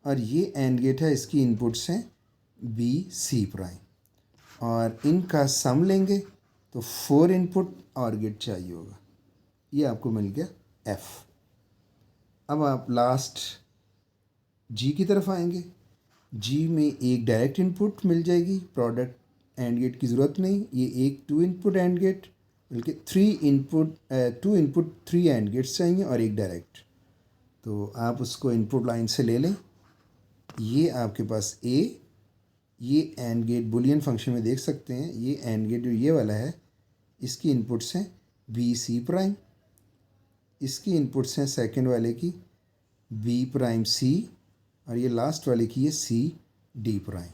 और ये एंड गेट है, इसकी इनपुट्स हैं बी सी प्राइम, और इनका सम लेंगे तो 4 इनपुट और गेट चाहिए होगा। ये आपको मिल गया एफ। अब आप लास्ट जी की तरफ आएंगे। जी में एक डायरेक्ट इनपुट मिल जाएगी, प्रोडक्ट एंड गेट की ज़रूरत नहीं। ये एक 2 इनपुट एंड गेट, बल्कि 2 इनपुट 3 एंड गेट्स चाहिए और एक डायरेक्ट। तो आप उसको इनपुट लाइन से ले लें। ये आपके पास ए, ये एंड गेट बुलियन फंक्शन में देख सकते हैं। ये एंड गेट जो ये वाला है, इसकी इनपुट्स हैं बी सी प्राइम, इसकी इनपुट्स हैं सेकंड वाले की बी प्राइम सी, और ये लास्ट वाले की है सी डी प्राइम।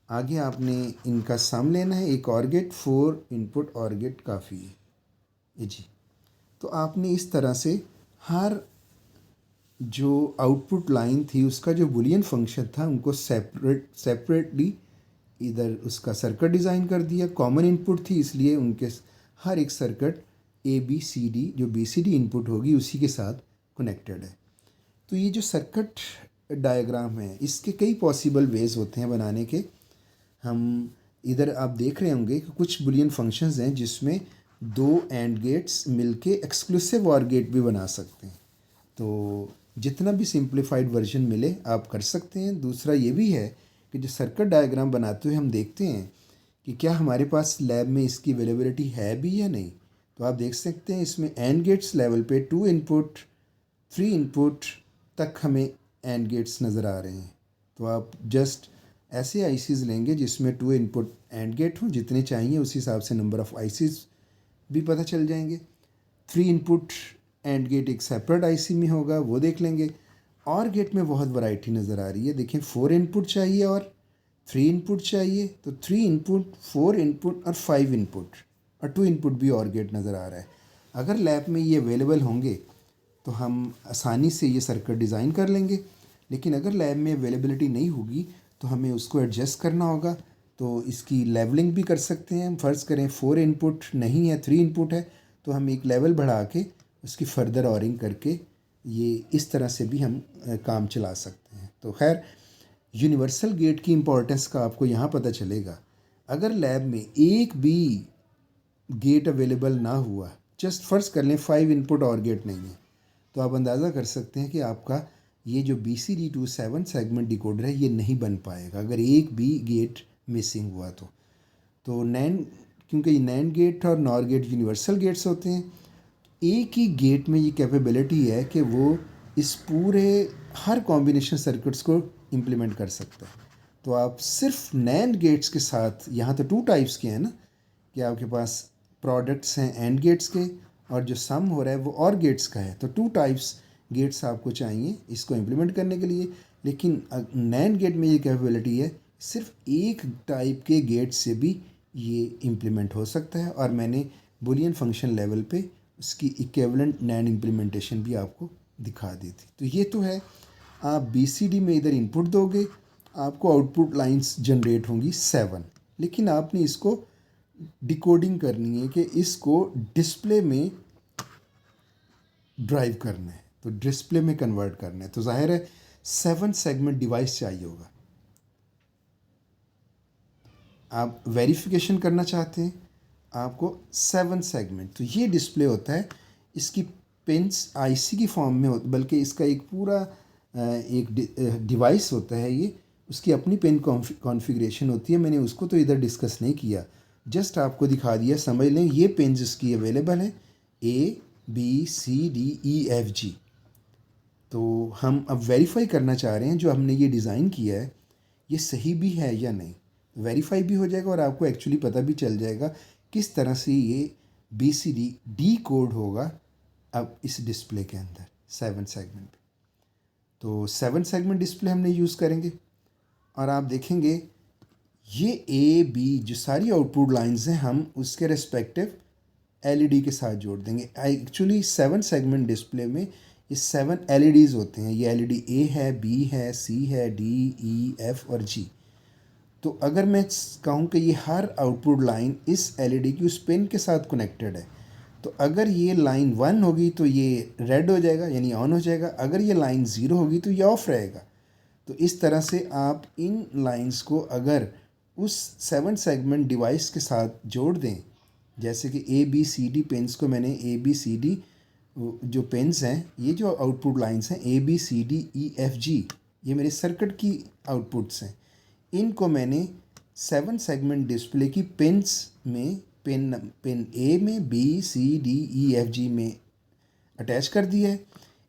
आगे आपने इनका सम लेना है, एक और गेट, 4 इनपुट और गेट काफ़ी है ये जी। तो आपने इस तरह से हर जो आउटपुट लाइन थी उसका जो बुलियन फंक्शन था उनको सेपरेटली इधर उसका सर्किट डिज़ाइन कर दिया। कॉमन इनपुट थी इसलिए उनके हर एक circuit A B C D, जो बी सी डी इनपुट होगी उसी के साथ कनेक्टेड है। तो ये जो सर्किट डायग्राम है, इसके कई पॉसिबल वेज होते हैं बनाने के। हम इधर आप देख रहे होंगे कि कुछ बुलियन फंक्शंस हैं जिसमें 2 एंड गेट्स मिलके एक्सक्लूसिव और गेट भी बना सकते हैं। तो जितना भी सिंप्लीफाइड वर्जन मिले आप कर सकते हैं। दूसरा ये भी है कि जो सर्किट डायग्राम बनाते हुए हम देखते हैं कि क्या हमारे पास लैब में इसकी अवेलेबिलिटी है भी या नहीं। तो आप देख सकते हैं इसमें एंड गेट्स लेवल पे 2 इनपुट 3 इनपुट तक हमें एंड गेट्स नज़र आ रहे हैं। तो आप जस्ट ऐसे आईसीज लेंगे जिसमें 2 इनपुट एंड गेट हों, जितने चाहिए उस हिसाब से नंबर ऑफ़ आईसीज भी पता चल जाएंगे। 3 इनपुट एंड गेट एक सेपरेट आईसी में होगा, वो देख लेंगे। और गेट में बहुत वैरायटी नज़र आ रही है। देखिए 4 इनपुट चाहिए और 3 इनपुट चाहिए, तो 3 इनपुट 4 इनपुट और 5 इनपुट और 2 इनपुट भी और गेट नज़र आ रहा है। अगर लैब में ये अवेलेबल होंगे तो हम आसानी से ये सर्किट डिज़ाइन कर लेंगे। लेकिन अगर लैब में अवेलेबिलिटी नहीं होगी तो हमें उसको एडजस्ट करना होगा। तो इसकी लेवलिंग भी कर सकते हैं। फ़र्ज़ करें 4 इनपुट नहीं है, 3 इनपुट है, तो हम एक लेवल बढ़ा के उसकी फर्दर ऑरिंग करके ये इस तरह से भी हम काम चला सकते हैं। तो खैर यूनिवर्सल गेट की इम्पोर्टेंस का आपको यहाँ पता चलेगा। अगर लैब में एक भी गेट अवेलेबल ना हुआ, जस्ट फ़र्ज़ कर लें 5 इनपुट और गेट नहीं है, तो आप अंदाज़ा कर सकते हैं कि आपका ये जो BCD27 सेगमेंट डिकोडर है ये नहीं बन पाएगा अगर एक भी गेट मिसिंग हुआ तो नैंड, क्योंकि नैंड गेट और नॉर गेट यूनिवर्सल गेट्स होते हैं। एक ही गेट में ये कैपेबिलिटी है कि वो इस पूरे हर कॉम्बिनेशन सर्किट्स को इम्प्लीमेंट कर सकता है। तो आप सिर्फ नैंड गेट्स के साथ, यहाँ तो 2 टाइप्स के हैं ना, कि आपके पास प्रोडक्ट्स हैं एंड गेट्स के और जो सम हो रहा है वो और गेट्स का है। तो 2 टाइप्स गेट्स आपको चाहिए इसको इम्प्लीमेंट करने के लिए। लेकिन नैंड गेट में ये कैपेबिलिटी है, सिर्फ एक टाइप के गेट से भी ये इम्प्लीमेंट हो सकता है। और मैंने बुलियन फंक्शन लेवल पे उसकी इक्विवेलेंट नैंड इम्प्लीमेंटेशन भी आपको दिखा दी थी। तो ये तो है, आप BCD में इधर इनपुट दोगे, आपको आउटपुट लाइंस जनरेट होंगी 7। लेकिन आपने इसको डिकोडिंग करनी है कि इसको डिस्प्ले में ड्राइव करना है, तो डिस्प्ले में कन्वर्ट करना है, तो जाहिर है 7 सेगमेंट डिवाइस चाहिए होगा। आप वेरिफिकेशन करना चाहते हैं, आपको 7 सेगमेंट, तो ये डिस्प्ले होता है। इसकी पिंस आईसी की फॉर्म में होती, बल्कि इसका एक पूरा एक डिवाइस होता है ये, उसकी अपनी पिन कॉन्फ़िगरेशन होती है। मैंने उसको तो इधर डिस्कस नहीं किया, जस्ट आपको दिखा दिया, समझ लें ये पिंस इसकी अवेलेबल है ABCDEFG। तो हम अब वेरीफाई करना चाह रहे हैं जो हमने ये डिज़ाइन किया है ये सही भी है या नहीं। वेरीफाई भी हो जाएगा और आपको एक्चुअली पता भी चल जाएगा किस तरह से ये BCD डी कोड होगा अब इस डिस्प्ले के अंदर 7 सेगमेंट पे। तो 7 सेगमेंट डिस्प्ले हमने यूज़ करेंगे और आप देखेंगे ये A B जो सारी आउटपुट लाइंस हैं हम उसके रेस्पेक्टिव LED के साथ जोड़ देंगे। एक्चुअली 7 सेगमेंट डिस्प्ले में ये 7 LEDs होते हैं। ये LED A है, B है, C है, D, E, F और G। तो अगर मैं कहूँ कि ये हर आउटपुट लाइन इस LED की उस पिन के साथ कनेक्टेड है, तो अगर ये लाइन 1 होगी तो ये रेड हो जाएगा यानी ऑन हो जाएगा, अगर ये लाइन 0 होगी तो ये ऑफ रहेगा। तो इस तरह से आप इन लाइंस को अगर उस 7 सेगमेंट डिवाइस के साथ जोड़ दें, जैसे कि ABCD पिन्स को मैंने ABCD जो पिन्स हैं, ये जो आउटपुट लाइंस हैं ABCDEFG, ये मेरे सर्किट की आउटपुट्स हैं, इनको मैंने 7 सेगमेंट डिस्प्ले की पिन्स में पिन A में BCDEFG में अटैच कर दिया है।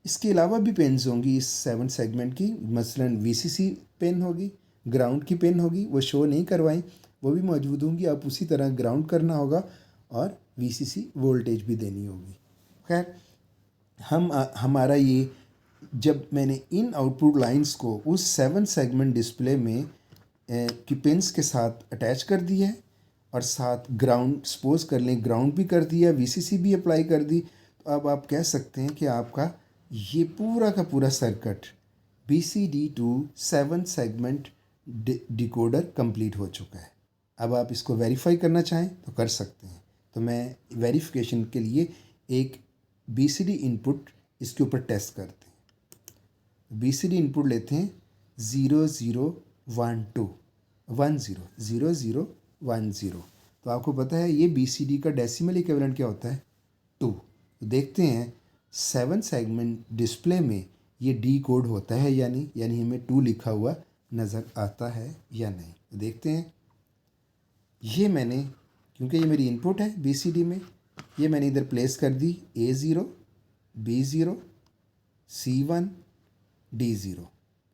इसके अलावा भी पिन्स होंगी इस 7 सेगमेंट की, मसलन VCC पिन होगी, ग्राउंड की पिन होगी, वो शो नहीं करवाएं, वो भी मौजूद होंगी। आप उसी तरह ग्राउंड करना होगा और VCC वोल्टेज भी देनी होगी। खैर हमारा ये जब मैंने इन आउटपुट लाइंस को उस 7 सेगमेंट डिस्प्ले में की पिन्स के साथ अटैच कर दिया है और साथ ग्राउंड सपोज कर लें ग्राउंड भी कर दिया, VCC भी अप्लाई कर दी, तो अब आप कह सकते हैं कि आपका ये पूरा का पूरा circuit BCD to 7 segment decoder complete हो चुका है। अब आप इसको वेरीफाई करना चाहें तो कर सकते हैं। तो मैं वेरिफिकेशन के लिए एक BCD इनपुट इसके ऊपर टेस्ट करते हैं। BCD इनपुट लेते हैं 0012 0010। तो आपको पता है ये BCD का डेसिमल इक्विवेलेंट क्या होता है 2। तो देखते हैं 7 सेगमेंट डिस्प्ले में ये डी कोड होता है या नहीं, यानी हमें 2 लिखा हुआ नज़र आता है या नहीं। तो देखते हैं, ये मैंने क्योंकि ये मेरी इनपुट है BCD में, ये मैंने इधर प्लेस कर दी A0 B0 C1 D0,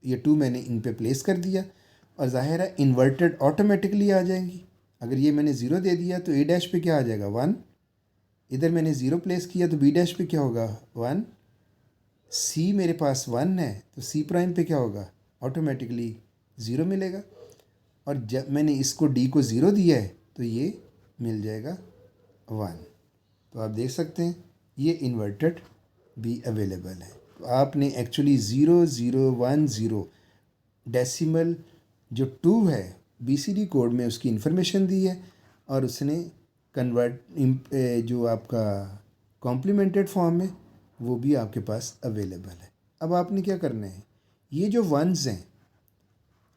ये 2 मैंने इन पे प्लेस कर दिया और ज़ाहिर है इन्वर्टेड ऑटोमेटिकली आ जाएंगी। अगर ये मैंने 0 दे दिया तो A डैश पे क्या आ जाएगा 1, इधर मैंने 0 प्लेस किया तो B डैश पे क्या होगा 1, C मेरे पास 1 है तो C प्राइम पे क्या होगा ऑटोमेटिकली 0 मिलेगा, और जब मैंने इसको D को 0 दिया है तो ये मिल जाएगा 1। तो आप देख सकते हैं ये इन्वर्टेड भी अवेलेबल है। तो आपने एक्चुअली 0010 डेसिमल जो 2 है BCD कोड में उसकी इंफॉर्मेशन दी है और उसने कन्वर्ट जो आपका कॉम्प्लीमेंटेड फॉर्म है वो भी आपके पास अवेलेबल है। अब आपने क्या करना है, ये जो वंस हैं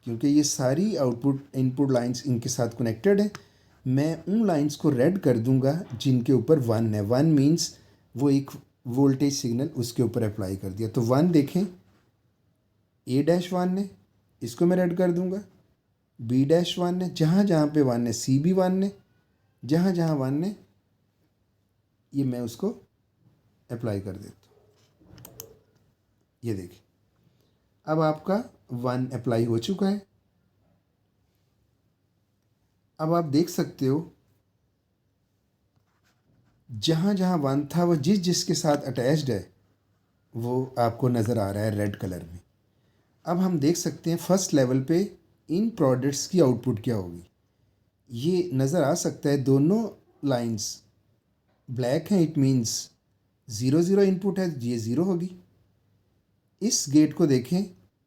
क्योंकि ये सारी आउटपुट इनपुट लाइंस इनके साथ कनेक्टेड है, मैं उन लाइंस को रेड कर दूंगा जिनके ऊपर 1 है। 1 मीन्स वो एक वोल्टेज सिग्नल उसके ऊपर अप्लाई कर दिया। तो 1 देखें A डैश 1 है, इसको मैं रेड कर दूंगा। B डैश 1 है, जहाँ जहाँ पे 1 है C भी 1 है, जहाँ जहाँ 1 है ये मैं उसको अप्लाई कर देता हूँ। ये देखिए अब आपका 1 अप्लाई हो चुका है। अब आप देख सकते हो जहाँ जहाँ 1 था वो जिस जिसके साथ अटैच्ड है वो आपको नज़र आ रहा है रेड कलर में। अब हम देख सकते हैं फर्स्ट लेवल पे इन प्रोडक्ट्स की आउटपुट क्या होगी। ये नज़र आ सकता है दोनों लाइंस ब्लैक हैं, इट मीन्स 0 इनपुट है, ये 0 होगी। इस गेट को देखें,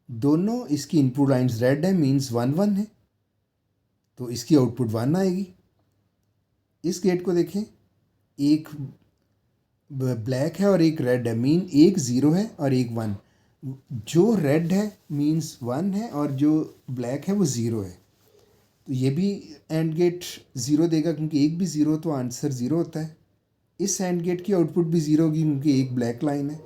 दोनों इसकी इनपुट लाइंस रेड है, मीन्स 1 है, तो इसकी आउटपुट 1 आएगी। इस गेट को देखें, एक ब्लैक है और एक रेड है, मीन एक ज़ीरो है और एक वन। जो रेड है मीन्स वन है और जो ब्लैक है वो ज़ीरो है। तो ये भी एंड गेट ज़ीरो देगा क्योंकि एक भी ज़ीरो तो आंसर ज़ीरो होता है। इस एंड गेट की आउटपुट भी ज़ीरो होगी क्योंकि एक ब्लैक लाइन है।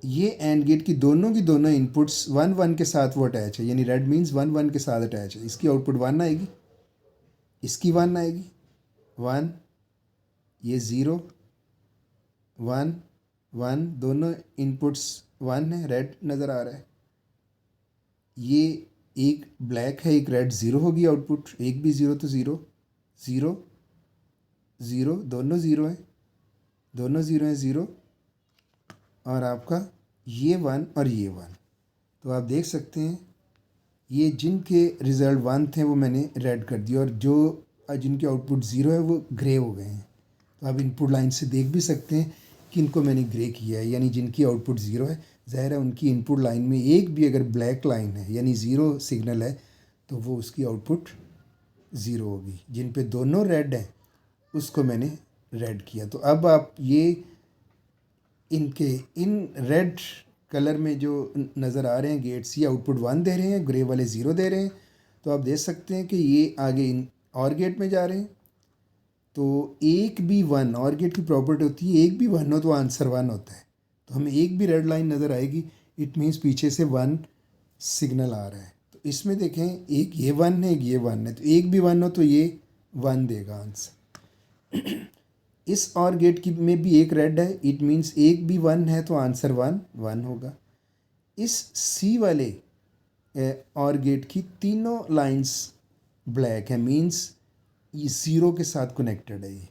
ये एंड गेट की दोनों इनपुट्स वन वन के साथ वो अटैच है, यानी रेड मीन्स वन वन के साथ अटैच है। इसकी आउटपुट वन आएगी, इसकी वन आएगी, वन, ये ज़ीरो, वन वन, दोनों इनपुट्स वन है, रेड नज़र आ रहा है। ये एक ब्लैक है एक रेड, ज़ीरो होगी आउटपुट, एक भी ज़ीरो तो ज़ीरो, ज़ीरो ज़ीरो, दोनों ज़ीरो हैं, दोनों ज़ीरो हैं, ज़ीरो, और आपका ये वन और ये वन। तो आप देख सकते हैं ये जिनके रिज़ल्ट वन थे वो मैंने रेड कर दिया और जो जिनके आउटपुट ज़ीरो है वो ग्रे हो गए हैं। तो आप इनपुट लाइन से देख भी सकते हैं कि इनको मैंने ग्रे किया है, यानी जिनकी आउटपुट ज़ीरो है, ज़ाहिर है उनकी इनपुट लाइन में एक भी अगर ब्लैक लाइन है यानी ज़ीरो सिग्नल है तो वो उसकी आउटपुट ज़ीरो होगी। जिन पे दोनों रेड हैं उसको मैंने रेड किया। तो अब आप ये इनके इन रेड कलर में जो नज़र आ रहे हैं गेट्स, ये आउटपुट वन दे रहे हैं, ग्रे वाले ज़ीरो दे रहे हैं। तो आप देख सकते हैं कि ये आगे इन और गेट में जा रहे हैं। तो एक भी वन, और गेट की प्रॉपर्टी होती है एक भी वन हो तो आंसर वन होता है। तो हमें एक भी रेड लाइन नज़र आएगी, इट मीन्स पीछे से वन सिग्नल आ रहा है। तो इसमें देखें एक ये वन है एक ये वन है, तो एक भी वन हो तो ये वन देगा आंसर। इस और गेट की में भी एक रेड है, इट मीन्स एक भी वन है तो आंसर वन वन होगा। इस सी वाले और गेट की तीनों लाइंस ब्लैक है, मीन्स ये ज़ीरो के साथ कनेक्टेड है ये,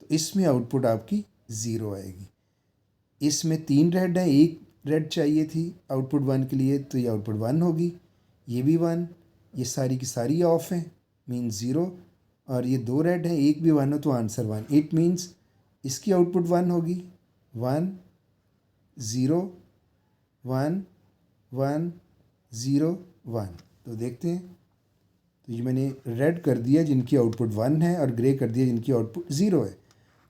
तो इसमें आउटपुट आपकी ज़ीरो आएगी। इसमें तीन रेड है, एक रेड चाहिए थी आउटपुट वन के लिए, तो ये आउटपुट वन होगी। ये भी वन, ये सारी की सारी ऑफ हैं, मीन्स ज़ीरो, और ये दो रेड हैं, एक भी वन हो तो आंसर वन, इट मीन्स इसकी आउटपुट वन होगी, one zero, one one zero one. तो देखते हैं, तो ये मैंने रेड कर दिया जिनकी आउटपुट वन है और ग्रे कर दिया जिनकी आउटपुट ज़ीरो है।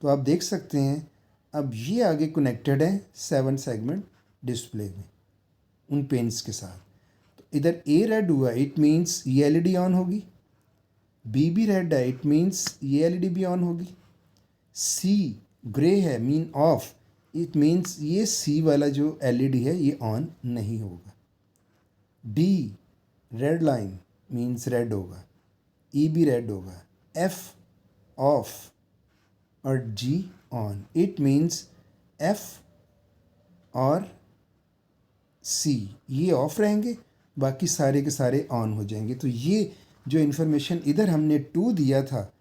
तो आप देख सकते हैं अब ये आगे कनेक्टेड है 7 सेगमेंट डिस्प्ले में उन पेन्स के साथ। तो इधर ए रेड हुआ, इट मीन्स ये एलईडी ऑन होगी। बी भी रेड है, इट मीन्स ये एलईडी भी ऑन होगी। सी ग्रे है, मीन ऑफ, इट मीन्स ये सी वाला जो एलईडी है ये ऑन नहीं होगा। D red line means red होगा, ई भी रेड होगा, एफ ऑफ और G on, it means F और सी ये ऑफ रहेंगे, बाकी सारे के सारे ऑन हो जाएंगे। तो ये जो इन्फॉर्मेशन इधर हमने टू दिया था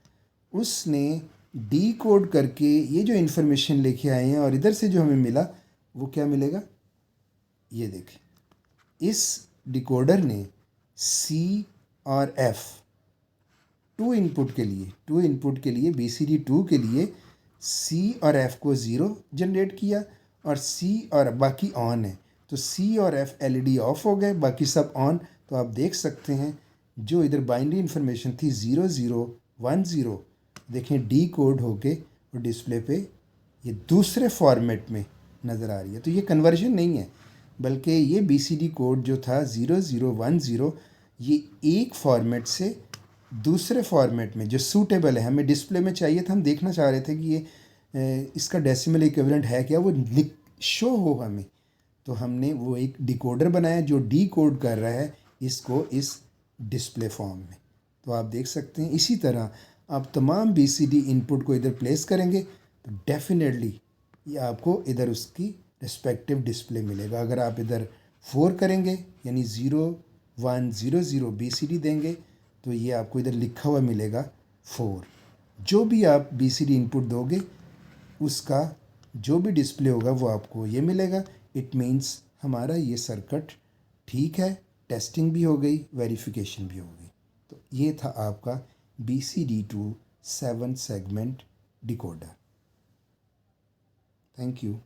उसने डी कोड करके ये जो इन्फॉर्मेशन लेके आए हैं और इधर से जो हमें मिला वो क्या मिलेगा, ये देखें। इस डिकोडर ने सी और एफ टू इनपुट के लिए BCD2 के लिए सी और एफ को ज़ीरो जनरेट किया और सी और बाकी ऑन है, तो सी और एफ एलईडी ऑफ हो गए, बाकी सब ऑन। तो आप देख सकते हैं जो इधर बाइनरी इन्फॉर्मेशन थी 0010, देखें डी कोड होके और डिस्प्ले पे ये दूसरे फॉर्मेट में नज़र आ रही है। तो ये कन्वर्जन नहीं है, बल्कि ये BCD कोड जो था 0010 ये एक फॉर्मेट से दूसरे फॉर्मेट में जो सूटेबल है, हमें डिस्प्ले में चाहिए था, हम देखना चाह रहे थे कि ये इसका डेसिमल इक्विवेलेंट है क्या, वो शो हो हमें। तो हमने वो एक डिकोडर बनाया जो डी कोड कर रहा है इसको इस डिस्प्ले फॉर्म में। तो आप देख सकते हैं इसी तरह आप तमाम BCD इनपुट को इधर प्लेस करेंगे तो डेफिनेटली ये आपको इधर उसकी रिस्पेक्टिव डिस्प्ले मिलेगा। अगर आप इधर 4 करेंगे यानी 0100 BCD देंगे तो ये आपको इधर लिखा हुआ मिलेगा 4। जो भी आप BCD इनपुट दोगे उसका जो भी डिस्प्ले होगा वो आपको ये मिलेगा। इट मीन्स हमारा ये सर्किट ठीक है, टेस्टिंग भी हो गई, वेरिफिकेशन भी हो गई। तो ये था आपका BCD2 7 segment decoder. Thank you.